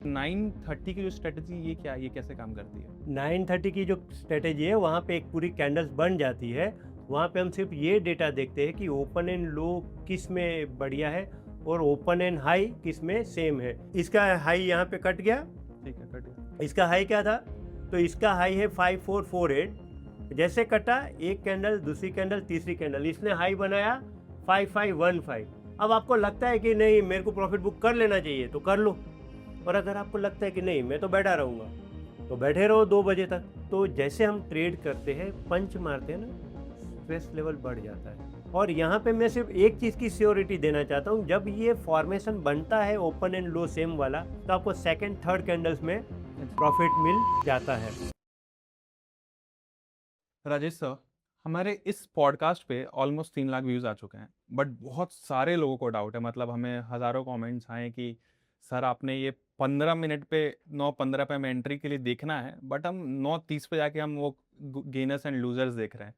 930 की जो स्ट्रेटजी ये क्या, ये कैसे काम करती है? 930 की जो स्ट्रेटेजी है वहाँ पे एक पूरी कैंडल्स बन जाती है। वहाँ पे हम सिर्फ ये डेटा देखते हैं कि ओपन एंड लो किस में बढ़िया है और ओपन एंड हाई किस में सेम है। इसका हाई यहाँ पे कट गया। ठीक है, कट गया। इसका हाई क्या था? तो इसका हाई है 5448। जैसे कटा एक कैंडल, दूसरी कैंडल, तीसरी कैंडल, इसने हाई बनाया 5515। अब आपको लगता है कि नहीं मेरे को प्रॉफिट बुक कर लेना चाहिए तो कर लो, और अगर आपको लगता है कि नहीं मैं तो बैठा रहूँगा तो बैठे रहो 2 बजे तक। तो जैसे हम ट्रेड करते हैं, पंच मारते हैं ना, स्ट्रेस लेवल बढ़ जाता है। और यहाँ पे मैं सिर्फ एक चीज़ की श्योरिटी देना चाहता हूँ, जब ये फॉर्मेशन बनता है ओपन एंड लो सेम वाला, तो आपको सेकंड थर्ड कैंडल्स में प्रॉफिट मिल जाता है। राजेश सर, हमारे इस पॉडकास्ट पे ऑलमोस्ट 3 लाख व्यूज़ आ चुके हैं, बट बहुत सारे लोगों को डाउट है। मतलब हमें हज़ारों कमेंट्स आए कि सर आपने ये 15 मिनट पे 9:15 पे हमें एंट्री के लिए देखना है, बट हम 9:30 पे जाके हम वो गेनर्स एंड लूजर्स देख रहे हैं।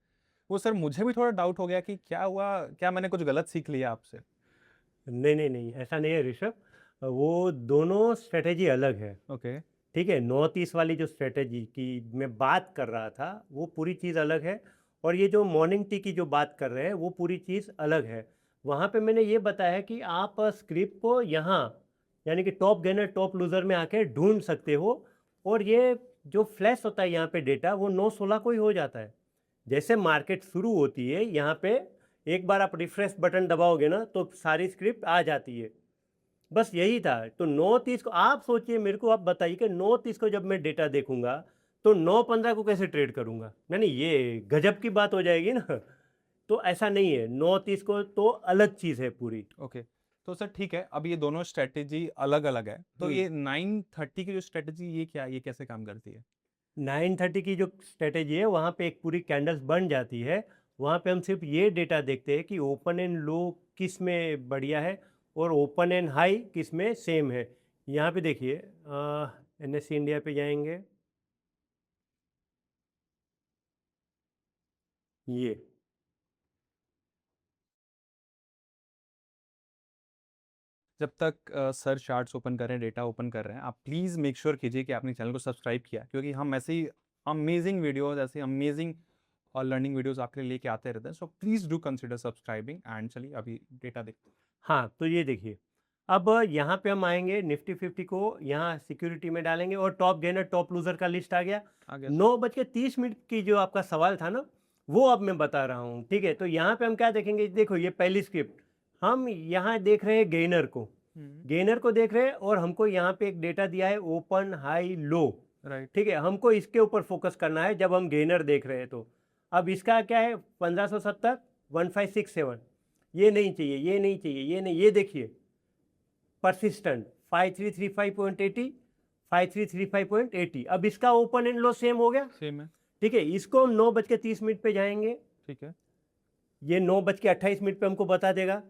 वो सर मुझे भी थोड़ा डाउट हो गया कि क्या हुआ, क्या मैंने कुछ गलत सीख लिया आपसे? नहीं नहीं नहीं, ऐसा नहीं है ऋषभ। वो दोनों स्ट्रेटेजी अलग है। ओके। ठीक है, 9:30 वाली जो स्ट्रेटेजी की मैं बात कर रहा था वो पूरी चीज़ अलग है, और ये जो मॉर्निंग टी की जो बात कर रहे हैं वो पूरी चीज़ अलग है। वहाँ पे मैंने ये बताया कि आप स्क्रिप्ट को यहाँ, यानी कि टॉप गेनर टॉप लूज़र में आके ढूंढ सकते हो, और ये जो फ्लैश होता है यहाँ पे डेटा वो 9:16 को ही हो जाता है। जैसे मार्केट शुरू होती है यहाँ पे एक बार आप रिफ्रेश बटन दबाओगे ना तो सारी स्क्रिप्ट आ जाती है। बस यही था। तो 9:30 को आप सोचिए, मेरे को आप बताइए कि 9:30 को जब मैं डेटा देखूंगा तो 9:15 को कैसे ट्रेड करूंगा? नहीं नहीं, ये गजब की बात हो जाएगी ना। तो ऐसा नहीं है, 9:30 को तो अलग चीज़ है पूरी। ओके, तो सर ठीक है, अब ये दोनों स्ट्रेटेजी अलग अलग है, तो ये 9:30 की जो स्ट्रेटेजी ये क्या, ये कैसे काम करती है? 9:30 की जो स्ट्रेटेजी है वहाँ पे एक पूरी कैंडल्स बन जाती है। वहाँ पे हम सिर्फ ये डेटा देखते हैं कि ओपन एंड लो किस में बढ़िया है और ओपन एंड हाई किस में सेम है। यहाँ पे देखिए, NSE इंडिया पे जाएंगे, ये जब तक सर चार्ट्स ओपन कर रहे हैं, डेटा ओपन कर रहे हैं, आप प्लीज़ मेक श्योर कीजिए कि आपने चैनल को सब्सक्राइब किया, क्योंकि हम ऐसे ही अमेजिंग वीडियोस, ऐसे अमेजिंग और लर्निंग वीडियोस आपके लिए लेके आते रहते हैं। So please do consider subscribing. And चलिए अभी डेटा देखते हैं। हाँ, तो ये देखिए, अब यहाँ पे हम आएंगे निफ्टी 50 को यहाँ सिक्योरिटी में डालेंगे और टॉप गेनर टॉप लूजर का लिस्ट आ गया। आ गया सर। 9:30 की जो आपका सवाल था ना, वो अब मैं बता रहा हूँ। ठीक है, तो यहाँ पे हम क्या देखेंगे, देखो ये पहली स्क्रिप्ट, हम यहाँ देख रहे हैं गेनर को। गेनर को देख रहे हैं और हमको यहाँ पे एक डेटा दिया है ओपन हाई लो। राइट। ठीक है, हमको इसके ऊपर फोकस करना है जब हम गेनर देख रहे हैं। तो अब इसका क्या है, 1570 1567, ये नहीं चाहिए, ये नहीं चाहिए, ये नहीं, ये देखिए परसिस्टेंट 5335.80, 5335.80। अब इसका ओपन एंड लो सेम हो गया। सेम है। ठीक है, इसको हम 9:30 पे जाएंगे, ठीक है। ये 9:28 पे हमको बता देगा।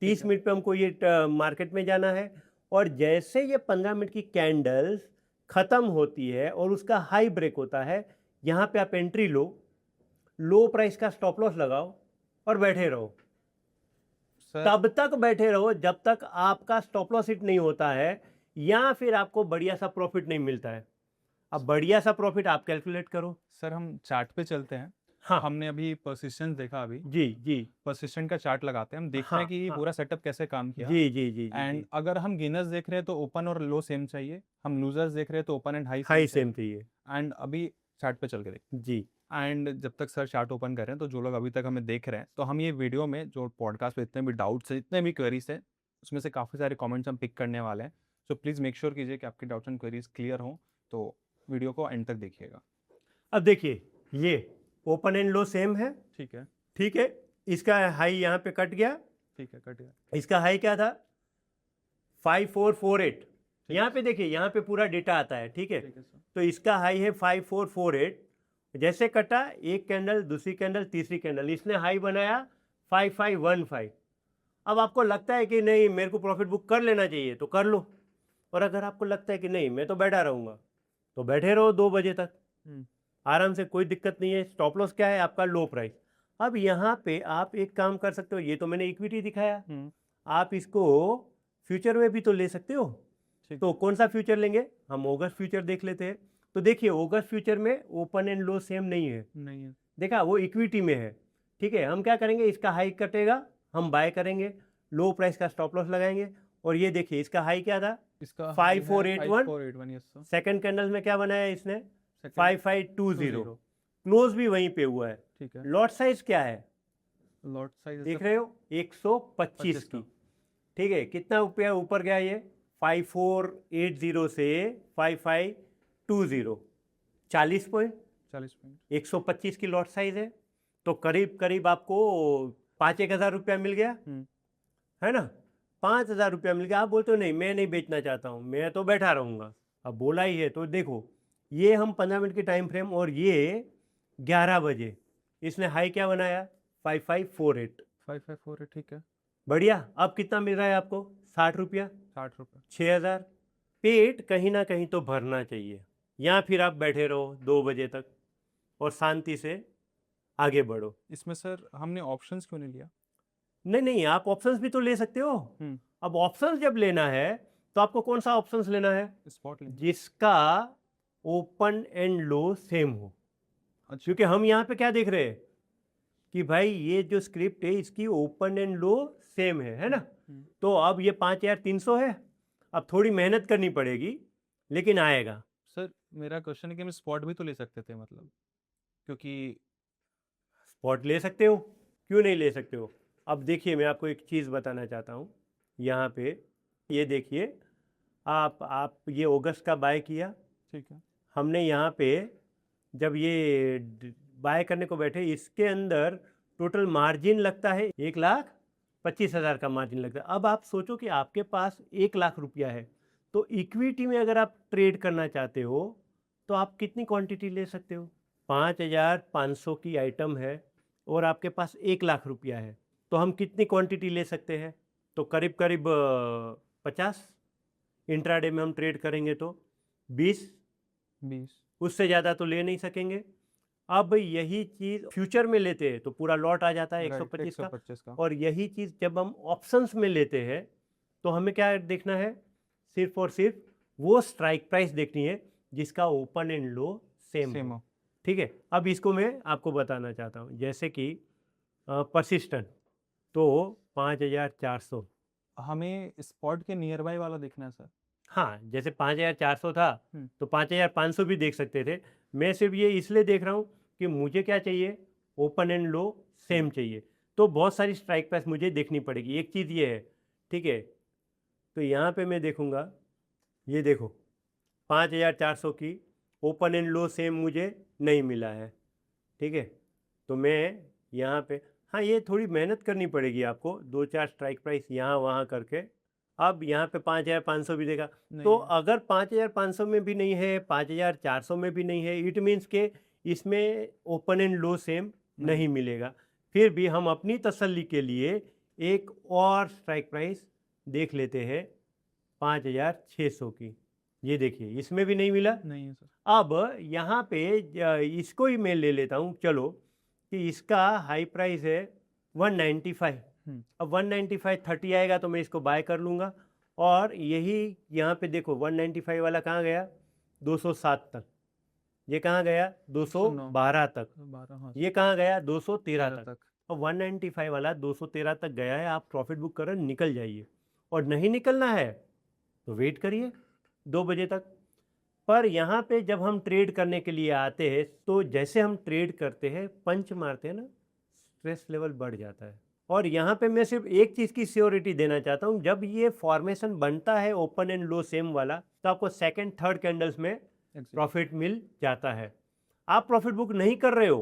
ठीक 30 है। मिनट पे हमको ये मार्केट में जाना है। और जैसे ये 15 मिनट की कैंडल्स खत्म होती है और उसका हाई ब्रेक होता है, यहाँ पे आप एंट्री लो, लो प्राइस का स्टॉप लॉस लगाओ और बैठे रहो। सर तब तक बैठे रहो जब तक आपका स्टॉप लॉस हिट नहीं होता है या फिर आपको बढ़िया सा प्रॉफिट नहीं मिलता है। अब बढ़िया सा प्रॉफिट आप कैलकुलेट करो। सर हम चार्ट पे चलते हैं। हाँ, हमने अभी परसिस्टेंस देखा, अभी जी जी, परसिस्टेंट का चार्ट लगाते हैं, हम देखते हाँ हैं कि ये हाँ, पूरा सेटअप कैसे काम किया। जी जी जी जी एंड जी, अगर हम गेनर्स देख रहे हैं तो ओपन और लो सेम चाहिए, हम लूजर्स देख रहे हैं तो open and high same high चाहिए। सेम चाहिए। एंड अभी चार्ट पे चल के देखते जी, हैं। एंड जब तक सर चार्ट ओपन कर रहे हैं, तो जो लोग अभी तक हमें देख रहे हैं, तो हम ये वीडियो में जो पॉडकास्ट पे इतने भी डाउट्स हैं, इतने भी क्वेरीज हैं, उसमें से काफ़ी सारे कमेंट्स हम पिक करने वाले हैं। सो प्लीज़ मेक श्योर कीजिए कि आपके डाउट्स एंड क्वेरीज क्लियर हों, तो वीडियो को एंड तक देखिएगा। अब देखिए, ये ओपन एंड लो सेम है। ठीक है। ठीक है, इसका हाई यहाँ पे कट गया। ठीक है, कट गया। इसका हाई क्या था, 5448। ठीक यहाँ है। पे देखिए, यहाँ पे पूरा डेटा आता है। ठीक है, ठीक है सर। तो इसका हाई है 5448। जैसे कटा एक कैंडल, दूसरी कैंडल, तीसरी कैंडल, इसने हाई बनाया 5515। अब आपको लगता है कि नहीं मेरे को प्रॉफिट बुक कर लेना चाहिए तो कर लो, और अगर आपको लगता है कि नहीं मैं तो बैठा रहूँगा तो बैठे रहो 2 बजे तक आराम से, कोई दिक्कत नहीं है। स्टॉप लॉस क्या है आपका, लो प्राइस। अब यहाँ पे आप एक काम कर सकते हो, ये तो मैंने इक्विटी दिखाया, आप इसको फ्यूचर में भी तो ले सकते हो। ठीक तो कौन सा फ्यूचर लेंगे? हम ऑगस्ट फ्यूचर देख लेते हैं। तो देखिए ऑगस्ट फ्यूचर में ओपन एंड लो सेम नहीं है, नहीं है। देखा वो इक्विटी में है। ठीक है, हम क्या करेंगे, इसका हाई कटेगा, हम बाय करेंगे, लो प्राइस का स्टॉप लॉस लगाएंगे। और ये देखिए इसका हाई क्या था, इसका हाई है 5481, 5481, यस सर। सेकंड कैंडल में क्या बनाया इसने, सेकंड 5520, क्लोज भी वहीं पे हुआ है। ठीक है। लॉट साइज क्या है, लॉट साइज देख रहे हो 125 की। ठीक है, कितना रुपया ऊपर गया ये, 5480 से 5520, 40 पॉइंट, 40 पॉइंट। 125 की लॉट साइज है। तो करीब करीब आपको 5-1000 रुपया मिल गया, है ना, 5000 रुपया मिल गया। आप बोलते हो नहीं मैं नहीं बेचना चाहता हूँ, मैं तो बैठा रहूँगा। अब बोला ही है तो देखो, ये हम 15 मिनट की टाइम फ्रेम, और ये 11 बजे इसने हाई क्या बनाया, 5548। 5548, ठीक है। बढ़िया। अब कितना मिल रहा है आपको, 60 रुपया, 60 रुपये। 6000। पेट कहीं ना कहीं तो भरना चाहिए, या फिर आप बैठे रहो 2 बजे तक और शांति से आगे बढ़ो। इसमें सर हमने ऑप्शंस क्यों नहीं लिया? नहीं नहीं, आप ऑप्शंस भी तो ले सकते हो। अब ऑप्शंस जब लेना है तो आपको कौन सा ऑप्शंस लेना है, स्पॉट लेंगे। जिसका ओपन एंड लो सेम हो। अच्छा। क्योंकि हम यहाँ पे क्या देख रहे हैं कि भाई ये जो स्क्रिप्ट है इसकी ओपन एंड लो सेम है ना। तो अब ये 5300 है, अब थोड़ी मेहनत करनी पड़ेगी लेकिन आएगा। सर मेरा क्वेश्चन है कि हम स्पॉट भी तो ले सकते थे, मतलब क्योंकि स्पॉट ले सकते हो, क्यों नहीं ले सकते हो। अब देखिए मैं आपको एक चीज़ बताना चाहता हूँ, यहाँ पे ये देखिए, आप ये अगस्त का बाय किया, ठीक है। हमने यहाँ पे जब ये बाय करने को बैठे, इसके अंदर टोटल मार्जिन लगता है 1,25,000 का मार्जिन लगता है। अब आप सोचो कि आपके पास 1,00,000 रुपया है, तो इक्विटी में अगर आप ट्रेड करना चाहते हो तो आप कितनी क्वांटिटी ले सकते हो, 5,500 की आइटम है और आपके पास 1,00,000 रुपया है, तो हम कितनी क्वांटिटी ले सकते हैं, तो करीब करीब 50। इंट्राडे में हम ट्रेड करेंगे तो 20, उससे ज़्यादा तो ले नहीं सकेंगे। अब यही चीज़ फ्यूचर में लेते हैं तो पूरा लॉट आ जाता है 125 का। और यही चीज़ जब हम ऑप्शंस में लेते हैं तो हमें क्या देखना है, सिर्फ और सिर्फ वो स्ट्राइक प्राइस देखनी है जिसका ओपन एंड लो सेम हो। ठीक है, अब इसको मैं आपको बताना चाहता हूँ, जैसे कि परसिस्टेंट तो 5400, हमें स्पॉट के नियर बाय वाला देखना है सर। हाँ, जैसे 5400 था तो 5500 भी देख सकते थे। मैं सिर्फ ये इसलिए देख रहा हूँ कि मुझे क्या चाहिए, ओपन एंड लो सेम चाहिए, तो बहुत सारी स्ट्राइक प्राइस मुझे देखनी पड़ेगी। एक चीज़ ये है, ठीक है, तो यहाँ पे मैं देखूँगा, ये देखो 5400 की ओपन एंड लो सेम मुझे नहीं मिला है। ठीक है, तो मैं यहाँ पे, हाँ ये थोड़ी मेहनत करनी पड़ेगी आपको, 2-4 स्ट्राइक प्राइस यहाँ वहाँ करके। अब यहाँ पे 5500 भी देगा, तो अगर 5500 में भी नहीं है, 5400 में भी नहीं है, इट मीन्स के इसमें ओपन एंड लो सेम नहीं मिलेगा। फिर भी हम अपनी तसल्ली के लिए एक और स्ट्राइक प्राइस देख लेते हैं 5600 की। ये देखिए इसमें भी नहीं मिला, नहीं है सर। अब यहाँ पे इसको ही मैं ले लेता हूँ, चलो कि इसका हाई प्राइस है 195। अब 195.30 आएगा तो मैं इसको बाय कर लूँगा। और यही यहाँ पे देखो 195 वाला कहाँ गया, 207 तक, ये कहाँ गया 212 तक, ये कहाँ गया 213 तक। अब 195 वाला 213 तक गया है, आप प्रॉफिट बुक कर निकल जाइए, और नहीं निकलना है तो वेट करिए 2 बजे तक। पर यहाँ पे जब हम ट्रेड करने के लिए आते हैं तो जैसे हम ट्रेड करते हैं, पंच मारते हैं ना, स्ट्रेस लेवल बढ़ जाता है। और यहाँ पे मैं सिर्फ एक चीज़ की श्योरिटी देना चाहता हूँ, जब ये फॉर्मेशन बनता है ओपन एंड लो सेम वाला, तो आपको सेकंड थर्ड कैंडल्स में प्रॉफिट मिल जाता है। आप प्रॉफिट बुक नहीं कर रहे हो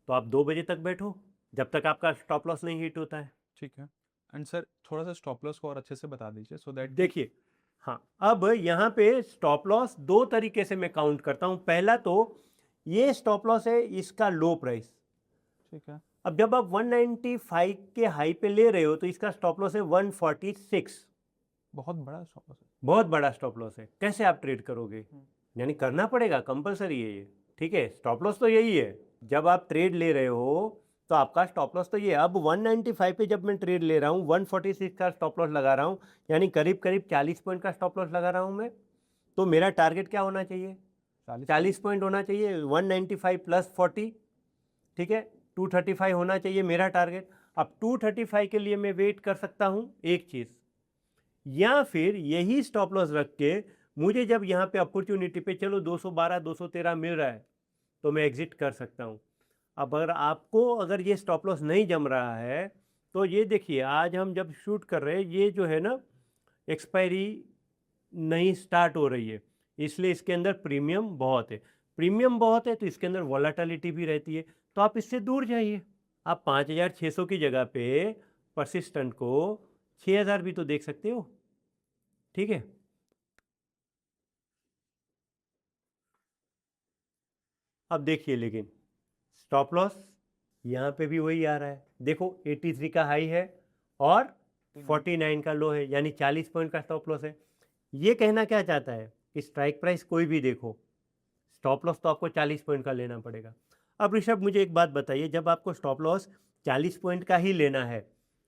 तो आप 2 बजे तक बैठो जब तक आपका स्टॉप लॉस नहीं हिट होता है। ठीक है। एंड सर थोड़ा सा स्टॉप लॉस को और अच्छे से बता दीजिए, सो दैट देखिए, हाँ, अब यहाँ पे स्टॉप लॉस 2 तरीके से मैं काउंट करता हूँ। पहला तो ये स्टॉप लॉस है इसका लो प्राइस, ठीक है। अब जब आप 195 के हाई पे ले रहे हो तो इसका स्टॉप लॉस है 146, बहुत बड़ा स्टॉप लॉस है, बहुत बड़ा स्टॉप लॉस है। कैसे आप ट्रेड करोगे, यानी करना पड़ेगा, कंपलसरी है ये। ठीक है, स्टॉप लॉस तो यही है, जब आप ट्रेड ले रहे हो तो आपका स्टॉप लॉस तो ये अब 195 पे जब मैं ट्रेड ले रहा हूँ 146 का स्टॉप लॉस लगा रहा हूँ, यानी करीब करीब 40 पॉइंट का स्टॉप लॉस लगा रहा हूँ मैं। तो मेरा टारगेट क्या होना चाहिए? 40 पॉइंट होना चाहिए, 195 प्लस 40, ठीक है, 235 होना चाहिए मेरा टारगेट। अब 235 के लिए मैं वेट कर सकता हूँ एक चीज़, या फिर यही स्टॉप लॉस रख के मुझे जब यहाँ पे अपॉर्चुनिटी पे चलो 212 213 मिल रहा है तो मैं एग्जिट कर सकता हूँ। अब अगर ये स्टॉप लॉस नहीं जम रहा है तो ये देखिए, आज हम जब शूट कर रहे हैं ये जो है ना एक्सपायरी नहीं स्टार्ट हो रही है, इसलिए इसके अंदर प्रीमियम बहुत है। प्रीमियम बहुत है तो इसके अंदर वॉलेटिलिटी भी रहती है, तो आप इससे दूर जाइए। आप 5600 की जगह पे परसिस्टेंट को 6000 भी तो देख सकते हो, ठीक है। अब देखिए, लेकिन स्टॉप लॉस यहाँ पे भी वही आ रहा है, देखो 83 का हाई है और 49 का लो है, यानी 40 पॉइंट का स्टॉप लॉस है। ये कहना क्या चाहता है कि स्ट्राइक प्राइस कोई भी देखो, स्टॉप लॉस तो आपको 40 पॉइंट का लेना पड़ेगा। अब ऋषभ मुझे एक बात बताइए, जब आपको स्टॉप लॉस 40 पॉइंट का ही लेना है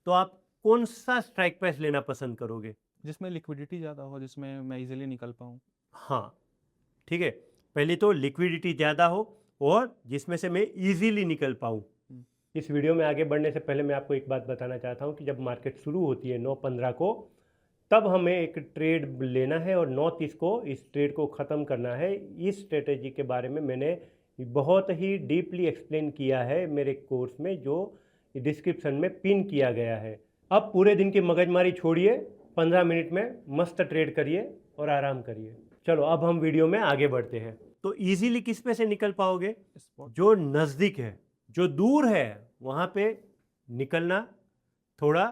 तो आप कौन सा स्ट्राइक प्राइस लेना पसंद करोगे? जिसमें लिक्विडिटी ज़्यादा हो, जिसमें मैं इजीली निकल पाऊँ। हाँ, ठीक है, पहले तो लिक्विडिटी ज़्यादा हो और जिसमें से मैं इजीली निकल पाऊँ। इस वीडियो में आगे बढ़ने से पहले मैं आपको एक बात बताना चाहता हूँ कि जब मार्केट शुरू होती है 9:15 को, तब हमें एक ट्रेड लेना है और 9:30 को इस ट्रेड को ख़त्म करना है। इस स्ट्रेटेजी के बारे में मैंने बहुत ही डीपली एक्सप्लेन किया है मेरे कोर्स में, जो डिस्क्रिप्शन में पिन किया गया है। अब पूरे दिन की मगजमारी छोड़िए, 15 मिनट में मस्त ट्रेड करिए और आराम करिए। चलो अब हम वीडियो में आगे बढ़ते हैं। तो इजीली किस पे से निकल पाओगे? जो नज़दीक है, जो दूर है वहाँ पे निकलना थोड़ा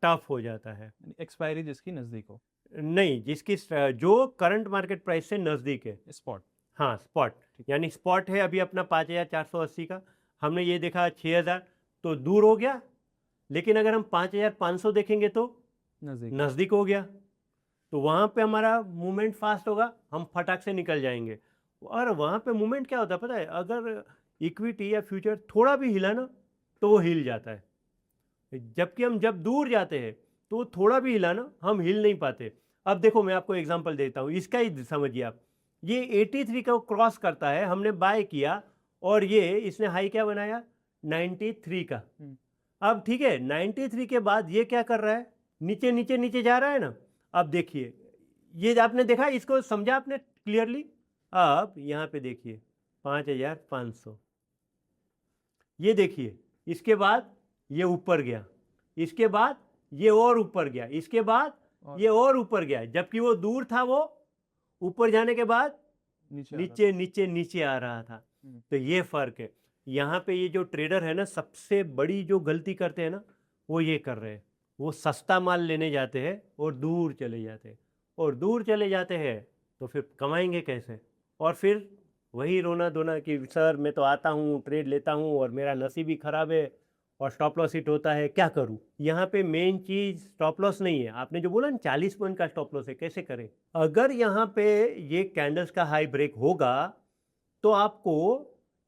टफ हो जाता है। एक्सपायरी जिसकी नज़दीक हो, नहीं, जिसकी जो करंट मार्केट प्राइस से नज़दीक है, स्पॉट। हाँ स्पॉट, यानी स्पॉट है अभी अपना 5480 का, हमने ये देखा 6000 तो दूर हो गया, लेकिन अगर हम 5500 देखेंगे तो नज़दीक हो गया, तो वहाँ पे हमारा मूवमेंट फास्ट होगा, हम फटाक से निकल जाएंगे। और वहाँ पे मूवमेंट क्या होता है पता है, अगर इक्विटी या फ्यूचर थोड़ा भी हिला ना तो वो हिल जाता है, जबकि हम जब दूर जाते हैं तो थोड़ा भी हिला ना हम हिल नहीं पाते। अब देखो मैं आपको एग्जांपल देता हूँ, इसका ही समझिए आप, ये 83 को क्रॉस करता है, हमने बाय किया और ये इसने हाई क्या बनाया 93 का। अब ठीक है, 93 के बाद ये क्या कर रहा है, नीचे नीचे नीचे जा रहा है ना। अब देखिए, ये आपने देखा, इसको समझा आपने क्लियरली। अब यहाँ पे देखिए 5500, ये देखिए, इसके बाद ये ऊपर गया, इसके बाद ये और ऊपर गया, इसके बाद ये और ऊपर गया, जबकि वो दूर था, वो ऊपर जाने के बाद नीचे नीचे नीचे आ रहा था। तो ये फर्क है। यहाँ पे ये जो ट्रेडर है ना, सबसे बड़ी जो गलती करते हैं ना, वो ये कर रहे हैं, वो सस्ता माल लेने जाते हैं और दूर चले जाते हैं, और दूर चले जाते हैं तो फिर कमाएंगे कैसे? और फिर वही रोना धोना कि सर मैं तो आता हूँ, ट्रेड लेता हूँ और मेरा नसीब ही ख़राब है और स्टॉप लॉस हिट होता है, क्या करूँ? यहाँ पे मेन चीज़ स्टॉप लॉस नहीं है। आपने जो बोला ना 40 पॉइंट का स्टॉप लॉस है, कैसे करें? अगर यहाँ पे ये कैंडल्स का हाई ब्रेक होगा तो आपको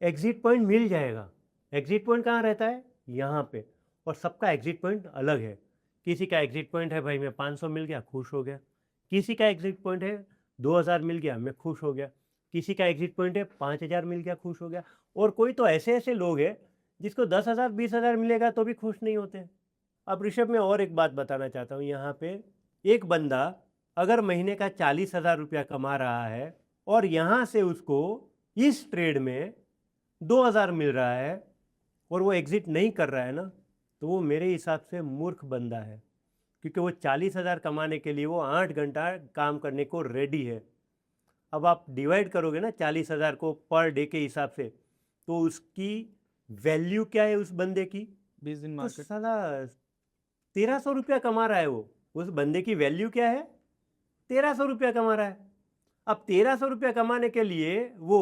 एग्जिट पॉइंट मिल जाएगा। एग्जिट पॉइंट कहाँ रहता है? यहाँ पे। और सबका एग्जिट पॉइंट अलग है। किसी का एग्जिट पॉइंट है भाई मैं 500 मिल गया खुश हो गया, किसी का एग्जिट पॉइंट है 2000 मिल गया मैं खुश हो गया, किसी का एग्जिट पॉइंट है 5000 मिल गया खुश हो गया, और कोई तो ऐसे ऐसे लोग हैं जिसको 10,000 20,000 मिलेगा तो भी खुश नहीं होते। अब ऋषभ मैं और एक बात बताना चाहता हूँ, यहाँ पे एक बंदा अगर महीने का 40,000 रुपया कमा रहा है और यहाँ से उसको इस ट्रेड में 2000 मिल रहा है और वो एग्जिट नहीं कर रहा है ना, तो वो मेरे हिसाब से मूर्ख बंदा है, क्योंकि वो 40,000 कमाने के लिए वो 8 घंटा काम करने को रेडी है। अब आप डिवाइड करोगे ना 40,000 को पर डे के हिसाब से, तो उसकी वैल्यू क्या है उस बंदे की? 20 दिन तो मार्केट साला 1300 रुपया कमा रहा है वो, उस बंदे की वैल्यू क्या है? 1300 रुपया कमा रहा है। अब 1300 रुपया कमाने के लिए वो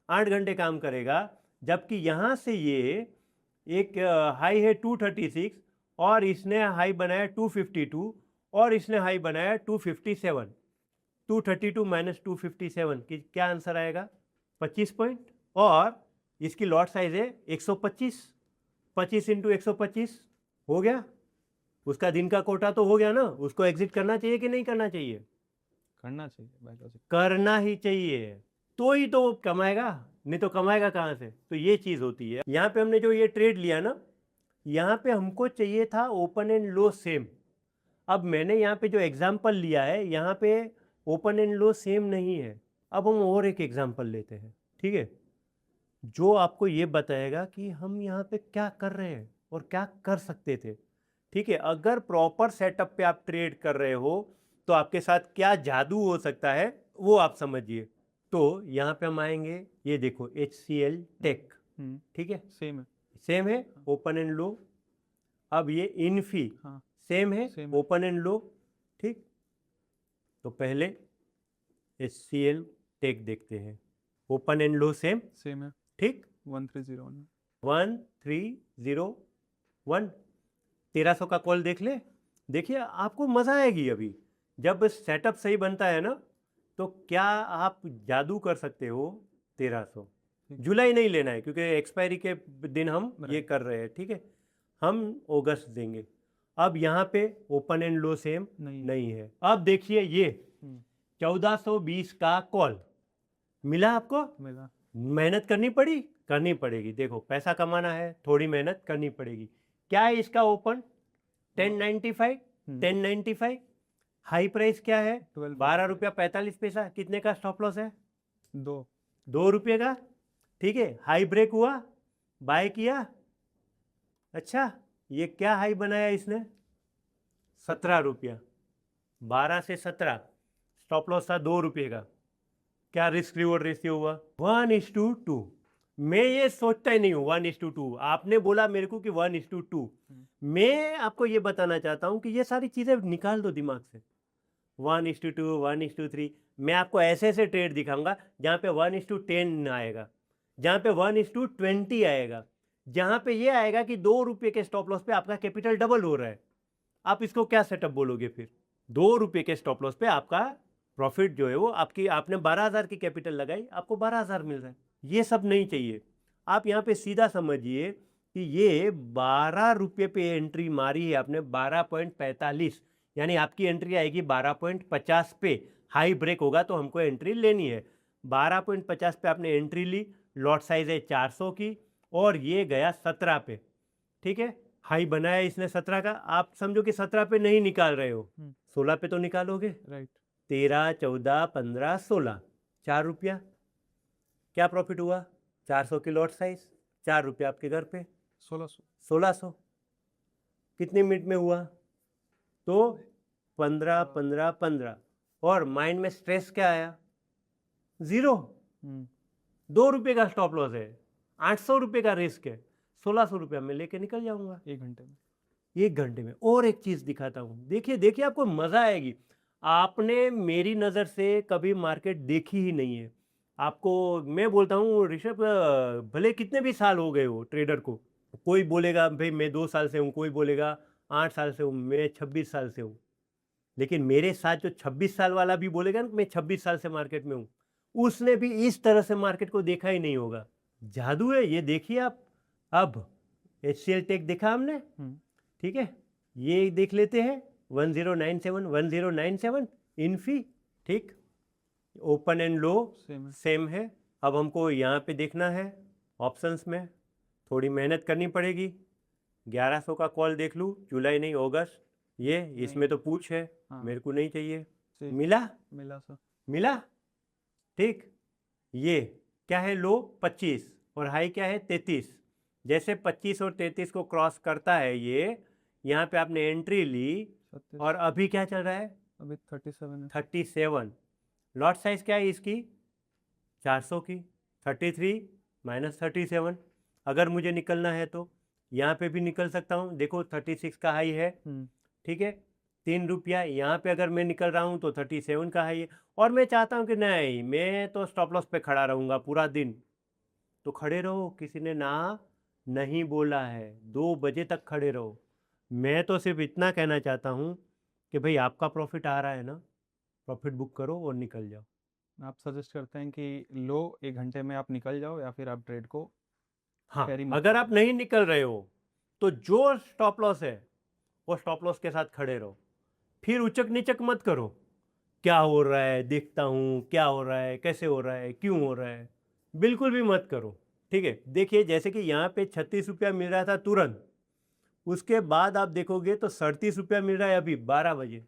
8 घंटे काम करेगा, जबकि यहाँ से ये एक हाई है 236 और इसने हाई बनाया 252 और इसने हाई बनाया 257। 232 माइनस 257 की क्या आंसर आएगा? 25 पॉइंट। और इसकी लॉट साइज है 125, 25 इंटू 125 हो गया, उसका दिन का कोटा तो हो गया ना, उसको एग्जिट करना चाहिए कि नहीं करना चाहिए? करना चाहिए बाय लॉजिक। करना ही चाहिए, तो ही तो वो कमाएगा, नहीं तो कमाएगा कहाँ से? तो ये चीज होती है। यहाँ पे हमने जो ये ट्रेड लिया ना, यहाँ पे हमको चाहिए था ओपन एंड लो सेम। अब मैंने यहाँ पे जो एग्जाम्पल लिया है, यहाँ पे ओपन एंड लो सेम नहीं है। अब हम और एक एग्जाम्पल लेते हैं, ठीक है, जो आपको ये बताएगा कि हम यहाँ पे क्या कर रहे हैं और क्या कर सकते थे। ठीक है, अगर प्रॉपर सेटअप पे आप ट्रेड कर रहे हो तो आपके साथ क्या जादू हो सकता है वो आप समझिए। तो यहाँ पे हम आएंगे, ये देखो HCL टेक, ठीक है, सेम है। सेम है ओपन एंड लो। अब ये इनफी हाँ सेम है सेम है। ओपन एंड लो, ठीक। तो पहले HCL टेक देखते हैं, open and low same, same है। ठीक। 1301 में 1301 1300 का कॉल देख ले। देखिए आपको मजा आएगी अभी जब सेटअप सही बनता है ना, तो क्या आप जादू कर सकते हो। 1300 जुलाई नहीं लेना है क्योंकि एक्सपायरी के दिन हम ये कर रहे हैं, ठीक है, हम अगस्त देंगे। अब यहाँ पे ओपन एंड लो सेम नहीं है। अब देखिए ये 1420 का कॉल मिला आपको, मिला। मेहनत करनी पड़ेगी। देखो पैसा कमाना है, थोड़ी मेहनत करनी पड़ेगी। क्या है इसका ओपन? 1095, 1095। हाई प्राइस क्या है? 12 रुपया 45 पैसा। कितने का स्टॉप लॉस है? 2 रुपये का, ठीक है। हाई ब्रेक हुआ, बाय किया। अच्छा, ये क्या हाई बनाया इसने? 17 रुपया, 12 से 17, स्टॉप लॉस था 2 रुपये का। क्या रिस्क रिवॉर्ड रेशियो हुआ? 1:2। मैं ये सोचता ही नहीं हूँ 1:2। आपने बोला मेरे को कि 1:2। मैं आपको ये बताना चाहता हूँ कि ये सारी चीजें निकाल दो दिमाग से। 1:2, 1:3। मैं आपको ऐसे ऐसे ट्रेड दिखाऊंगा जहाँ पे 1:10 आएगा, जहाँ पे 1:20 आएगा, जहाँ पे ये आएगा कि 2 रुपये के स्टॉप लॉस पे आपका कैपिटल डबल हो रहा है। आप इसको क्या सेटअप बोलोगे फिर? 2 रुपये के स्टॉप लॉस पे आपका प्रॉफिट जो है वो आपने 12,000 की कैपिटल लगाई, आपको 12,000 मिल रहा है। ये सब नहीं चाहिए। आप यहाँ पे सीधा समझिए कि ये 12 रुपये पे एंट्री मारी है आपने, 12.45, यानी आपकी एंट्री आएगी 12.50 पे। हाई ब्रेक होगा तो हमको एंट्री लेनी है। 12.50 पे आपने एंट्री ली, लॉट साइज है 400 की, और ये गया 17 पे, ठीक है। हाई बनाया इसने 17 का, आप समझो कि 17 पे नहीं निकाल रहे हो, 16 पे तो निकालोगे, राइट। 13, 14, 15, 16, 4 रुपया। क्या प्रॉफिट हुआ? 400 की लॉट साइज, 4 रुपया आपके घर पे, 1600। कितने मिनट में हुआ? तो 15, 15, 15। और माइंड में स्ट्रेस क्या आया? 0। 2 रुपये का स्टॉप लॉस है, 800 रुपये का रिस्क है, 1600 रुपया में लेके निकल जाऊंगा 1 घंटे में। 1 घंटे में। और एक चीज दिखाता हूं, देखिए देखिए आपको मजा आएगी। आपने मेरी नज़र से कभी मार्केट देखी ही नहीं है। आपको मैं बोलता हूँ ऋषभ, भले कितने भी साल हो गए हो ट्रेडर को, कोई बोलेगा भाई मैं 2 साल से हूँ, कोई बोलेगा 8 साल से हूँ, मैं 26 साल से हूँ, लेकिन मेरे साथ जो 26 साल वाला भी बोलेगा ना मैं 26 साल से मार्केट में हूँ, उसने भी इस तरह से मार्केट को देखा ही नहीं होगा। जादू है ये, देखिए आप। अब HCL टेक देखा हमने, ठीक है, ये देख लेते हैं 1097, 1097 इनफी, ठीक। ओपन एंड लो सेम है। अब हमको यहाँ पे देखना है ऑप्शंस में, थोड़ी मेहनत करनी पड़ेगी। 1100 का कॉल देख लूँ, जुलाई नहीं अगस्त, ये इसमें तो पूछ है, मेरे को नहीं चाहिए। मिला सर, मिला, ठीक। ये क्या है? लो 25 और हाई क्या है? 33। जैसे 25 और 33 को क्रॉस करता है ये, यहाँ पे आपने एंट्री ली, और अभी क्या चल रहा है? अभी 37 है। 37। लॉट साइज क्या है इसकी? 400 की। 33 माइनस 37। अगर मुझे निकलना है तो यहाँ पे भी निकल सकता हूँ। देखो 36 का हाई है, ठीक है, 3 रुपया। यहाँ पे अगर मैं निकल रहा हूँ तो 37 का हाई है, और मैं चाहता हूँ कि नहीं, मैं तो स्टॉप लॉस पे खड़ा रहूँगा पूरा दिन। तो खड़े रहो, किसी ने ना नहीं बोला है, 2 बजे तक खड़े रहो। मैं तो सिर्फ इतना कहना चाहता हूँ कि भाई आपका प्रॉफिट आ रहा है ना, प्रॉफिट बुक करो और निकल जाओ। आप सजेस्ट करते हैं कि लो 1 घंटे में आप निकल जाओ, या फिर आप ट्रेड को हाँ, कैरी मत अगर करो। आप नहीं निकल रहे हो तो जो स्टॉप लॉस है वो स्टॉप लॉस के साथ खड़े रहो, फिर उचक नीचक मत करो, क्या हो रहा है देखता हूँ, क्या हो रहा है, कैसे हो रहा है, क्यों हो रहा है, बिल्कुल भी मत करो। ठीक है, देखिए जैसे कि यहाँ पे 36 रुपया मिल रहा था तुरंत, उसके बाद आप देखोगे तो 37 रुपया मिल रहा है अभी 12 बजे,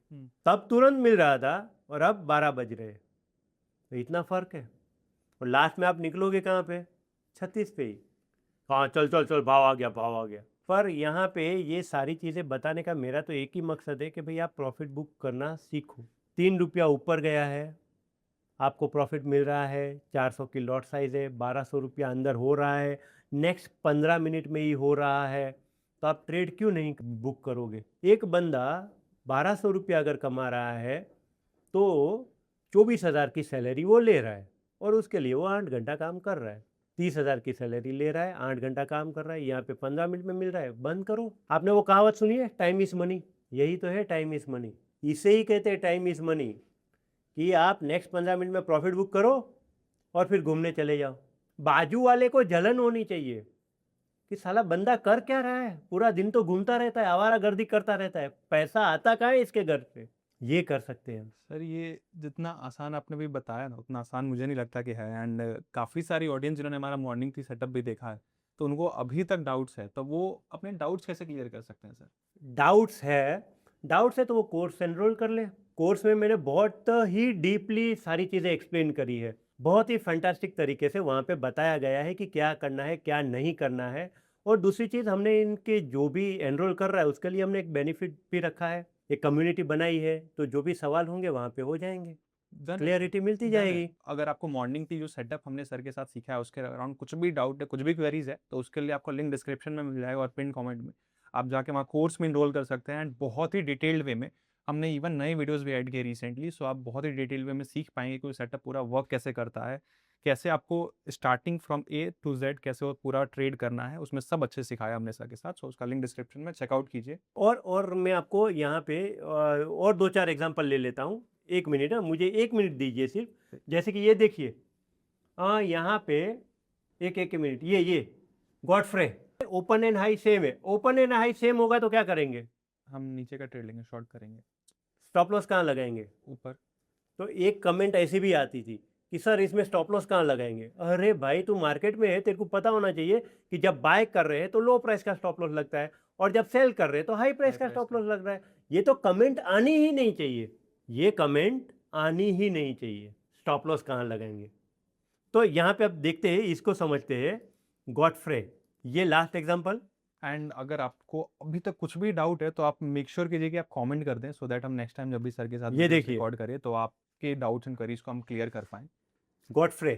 तब तुरंत मिल रहा था और अब 12 बज रहे हैं, तो इतना फर्क है। और लास्ट में आप निकलोगे कहाँ पे, 36 पे ही। हाँ चल चल चल, भाव आ गया, भाव आ गया। पर यहाँ पे ये सारी चीज़ें बताने का मेरा तो एक ही मकसद है कि भाई आप प्रॉफिट बुक करना सीखो। 3 रुपया ऊपर गया है, आपको प्रॉफिट मिल रहा है, 400 की लॉट साइज है, 1200 रुपया अंदर हो रहा है, नेक्स्ट 15 मिनट में ही हो रहा है, तो आप ट्रेड क्यों नहीं बुक करोगे। एक बंदा 1200 रुपया अगर कमा रहा है तो 24,000 की सैलरी वो ले रहा है और उसके लिए वो 8 घंटा काम कर रहा है। 30,000 की सैलरी ले रहा है, 8 घंटा काम कर रहा है, यहाँ पे 15 मिनट में मिल रहा है, बंद करो। आपने वो कहावत सुनी है, टाइम इज मनी। यही तो है टाइम इज मनी, इसे ही कहते हैं टाइम इज मनी, कि आप नेक्स्ट 15 मिनट में प्रॉफिट बुक करो और फिर घूमने चले जाओ। बाजू वाले को जलन होनी चाहिए कि साला बंदा कर क्या रहा है, पूरा दिन तो घूमता रहता है, आवारागर्दी करता रहता है, पैसा आता कहाँ है इसके घर से। ये कर सकते हैं हम। सर ये जितना आसान आपने भी बताया ना उतना आसान मुझे नहीं लगता कि है। एंड काफ़ी सारी ऑडियंस जिन्होंने हमारा मॉर्निंग टी सेटअप भी देखा है तो उनको अभी तक डाउट्स है, तो वो अपने डाउट्स कैसे क्लियर कर सकते हैं सर? डाउट्स है तो वो कोर्स एनरोल कर ले। कोर्स में मैंने बहुत ही डीपली सारी चीज़ें एक्सप्लेन करी है, बहुत ही फैंटास्टिक तरीके से वहाँ पे बताया गया है कि क्या करना है क्या नहीं करना है। और दूसरी चीज़, हमने इनके जो भी एनरोल कर रहा है उसके लिए हमने एक बेनिफिट भी रखा है, एक कम्युनिटी बनाई है, तो जो भी सवाल होंगे वहाँ पे हो जाएंगे, क्लियरिटी मिलती जाएगी। अगर आपको मॉर्निंग टी जो सेटअप हमने सर के साथ सीखा है उसके अराउंड कुछ भी डाउट है, कुछ भी क्वेरीज है, तो उसके लिए आपको लिंक डिस्क्रिप्शन में मिल जाएगा और पिन कमेंट में आप जाके वहाँ कोर्स में इनरोल कर सकते हैं। एंड बहुत ही डिटेल्ड वे में हमने इवन नए वीडियोस भी ऐड किए रिसेंटली, सो आप बहुत ही डिटेल वे में सीख पाएंगे कि सेटअप पूरा वर्क कैसे करता है, कैसे आपको starting from A to Z कैसे वो पूरा ट्रेड करना है, उसमें सब अच्छे सिखाया हमने सर के साथ। सो उसका लिंक डिस्क्रिप्शन में चेकआउट कीजिए। और मैं आपको यहाँ पे और 2-4 एग्जांपल ले लेता हूँ। 1 मिनट है, मुझे 1 मिनट दीजिए सिर्फ। जैसे कि ये देखिए, यहाँ पे एक मिनट, ये Godfrey open and high same है, ओपन एंड हाई सेम होगा तो क्या करेंगे, हम नीचे का ट्रेड लेंगे, शॉर्ट करेंगे। स्टॉप लॉस कहाँ लगाएंगे, ऊपर। तो एक कमेंट ऐसी भी आती थी कि सर इसमें स्टॉप लॉस कहाँ लगाएंगे। अरे भाई तू मार्केट में है, तेरे को पता होना चाहिए कि जब बाय कर रहे हैं तो लो प्राइस का स्टॉप लॉस लगता है और जब सेल कर रहे हैं तो हाई प्राइस का स्टॉप लॉस लग रहा है। ये तो कमेंट आनी ही नहीं चाहिए, ये कमेंट आनी ही नहीं चाहिए, स्टॉप लॉस कहाँ लगाएंगे। तो यहाँ पे अब देखते हैं, इसको समझते हैं। गॉडफ्रे, ये लास्ट एग्जांपल। एंड अगर आपको अभी तक कुछ भी डाउट है तो आप मेक श्योर कीजिए कि आप कमेंट कर दें, सो दैट हम नेक्स्ट टाइम जब भी सर के साथ ये देखिए, रिकॉर्ड करें तो आपके डाउट्स एंड क्वेरीज को हम क्लियर कर पाएं। गॉडफ्रे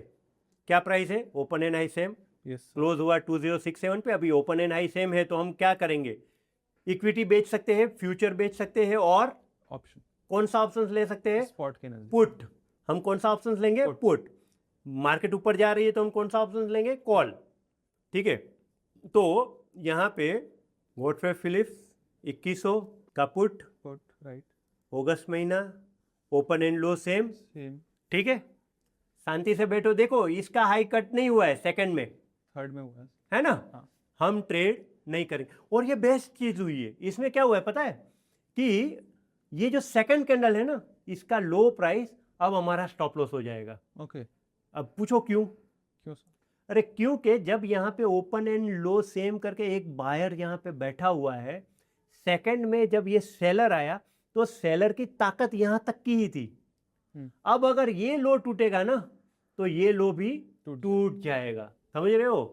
क्या प्राइस है, open and high same, close हुआ 2067 पे, अभी ओपन एंड हाई सेम है, तो हम क्या करेंगे, इक्विटी बेच सकते हैं, फ्यूचर बेच सकते हैं, और ऑप्शन कौन सा ऑप्शन ले सकते हैं, स्पॉट के नजदीक पुट। हम कौन सा ऑप्शन लेंगे, पुट। मार्केट ऊपर जा रही है तो हम कौन सा ऑप्शन लेंगे, कॉल। ठीक है, तो यहाँ पे गॉडफ्रे फिलिप्स 2100 का पुट, राइट, अगस्त महीना, ओपन एंड लो सेम। ठीक है, शांति से बैठो, देखो इसका हाई कट नहीं हुआ है, सेकंड में, थर्ड में हुआ है ना। हाँ। हम ट्रेड नहीं करेंगे। और ये बेस्ट चीज हुई है, इसमें क्या हुआ है पता है, कि ये जो सेकंड कैंडल है ना, इसका लो प्राइस अब हमारा स्टॉप लॉस हो जाएगा। ओके, अब पूछो क्यों सर? अरे क्योंकि जब यहाँ पे ओपन एंड लो सेम करके एक बायर यहाँ पे बैठा हुआ है, सेकंड में जब ये सेलर आया तो सेलर की ताकत यहाँ तक की ही थी। अब अगर ये लो टूटेगा ना तो ये लो भी टूट जाएगा। समझ रहे हो,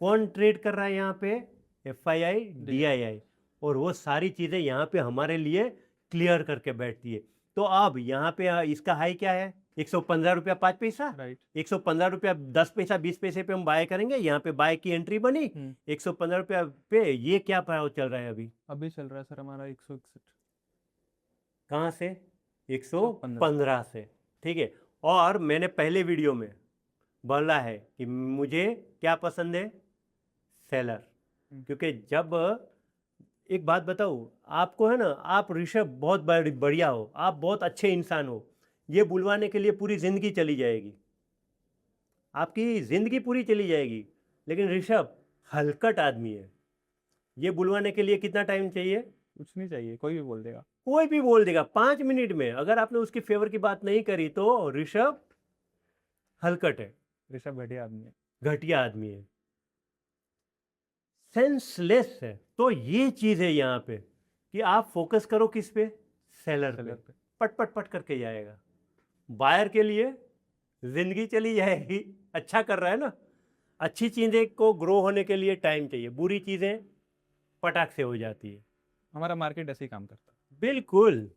कौन ट्रेड कर रहा है यहाँ पे, FII DII, और वो सारी चीजें यहाँ पे हमारे लिए क्लियर करके बैठती है। तो अब यहाँ पे इसका हाई क्या है, 115 रुपया 5 पैसा, राइट, 115 रुपया 10 पैसा 20 पैसे पे हम बाय करेंगे। यहाँ पे बाय की एंट्री बनी 115 रुपया पे। ये क्या भाव चल रहा है अभी चल रहा है सर हमारा 161। कहाँ से, 115 से। ठीक है, और मैंने पहले वीडियो में बोला है कि मुझे क्या पसंद है, सेलर। क्योंकि जब, एक बात बताऊँ आपको, है ना, आप ऋषभ बहुत बढ़िया हो, आप बहुत अच्छे इंसान हो, ये बुलवाने के लिए पूरी ज़िंदगी चली जाएगी, आपकी ज़िंदगी पूरी चली जाएगी, लेकिन ऋषभ हलकट आदमी है, ये बुलवाने के लिए कितना टाइम चाहिए? कुछ नहीं चाहिए, कोई भी बोल देगा। कोई भी बोल देगा 5 मिनट में। अगर आपने उसकी फेवर की बात नहीं करी तो ऋषभ हलकट है, ऋषभ घटिया आदमी है। घटिया आदमी है, सेंसलेस है। तो ये चीज है यहाँ पे कि आप फोकस करो किस पे? सेलर पे। सेलर पे। पट पट पट करके जाएगा। बायर के लिए जिंदगी चली जाएगी। अच्छा कर रहा है ना। अच्छी चीजें को ग्रो होने के लिए टाइम चाहिए, बुरी चीजें पटाख से हो जाती है। हमारा मार्केट ऐसे ही काम करता है। बिल्कुल।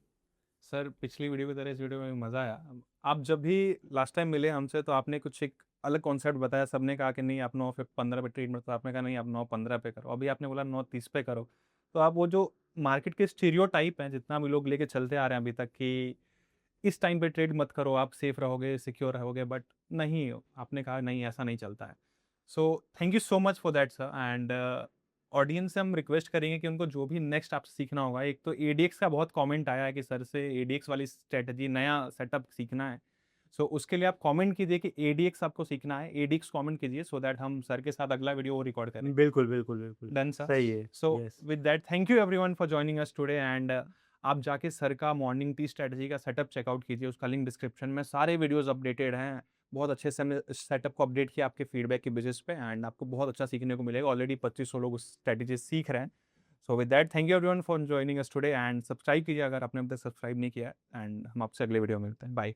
सर पिछली वीडियो की तरह इस वीडियो में मज़ा आया। आप जब भी लास्ट टाइम मिले हमसे तो आपने कुछ एक अलग कॉन्सेप्ट बताया, सबने कहा कि नहीं आप 9 15 पे ट्रीटमेंट, तो आपने कहा नहीं आप 9 15 पे करो, अभी आपने बोला 9 30 पे करो। तो आप वो जो मार्केट के स्टीरियोटाइप हैं जितना भी लोग लेके चलते आ रहे हैं अभी तक कि इस टाइम पे ट्रेड मत करो आप सेफ रहोगे सिक्योर रहोगे, बट नहीं, आपने कहा नहीं ऐसा नहीं चलता है। So thank you so much for that sir. And audience से हम रिक्वेस्ट करेंगे कि उनको जो भी नेक्स्ट आपसे सीखना होगा, एक तो एडीएक्स का बहुत कमेंट आया है कि सर से एडीएक्स वाली स्ट्रेटजी नया सेटअप सीखना है। सो उसके लिए आप कमेंट कीजिए कि एडीएक्स आपको सीखना है, एडीएक्स कमेंट कीजिए सो दैट हम सर के साथ अगला वीडियो रिकॉर्ड करें। बिल्कुल बिल्कुल बिल्कुल डन सर। सही है। So yes. With that thank you everyone for joining us today. And आप जाके सर का मॉर्निंग टी स्ट्रेटजी का सेटअप चेकआउट कीजिए, उसका लिंक डिस्क्रिप्शन में, सारे वीडियोस अपडेटेड हैं। बहुत अच्छे से हमने सेटअप को अपडेट किया आपके फीडबैक के बेसिस पे, एंड आपको बहुत अच्छा सीखने को मिलेगा। ऑलरेडी 2500 लोग उस स्ट्रेटजी सीख रहे हैं। So with that thank you everyone for joining us today, and subscribe कीजिए अगर आपने अब तक सब्सक्राइब नहीं किया है। एंड हम आपसे अगले वीडियो में मिलते हैं। बाय।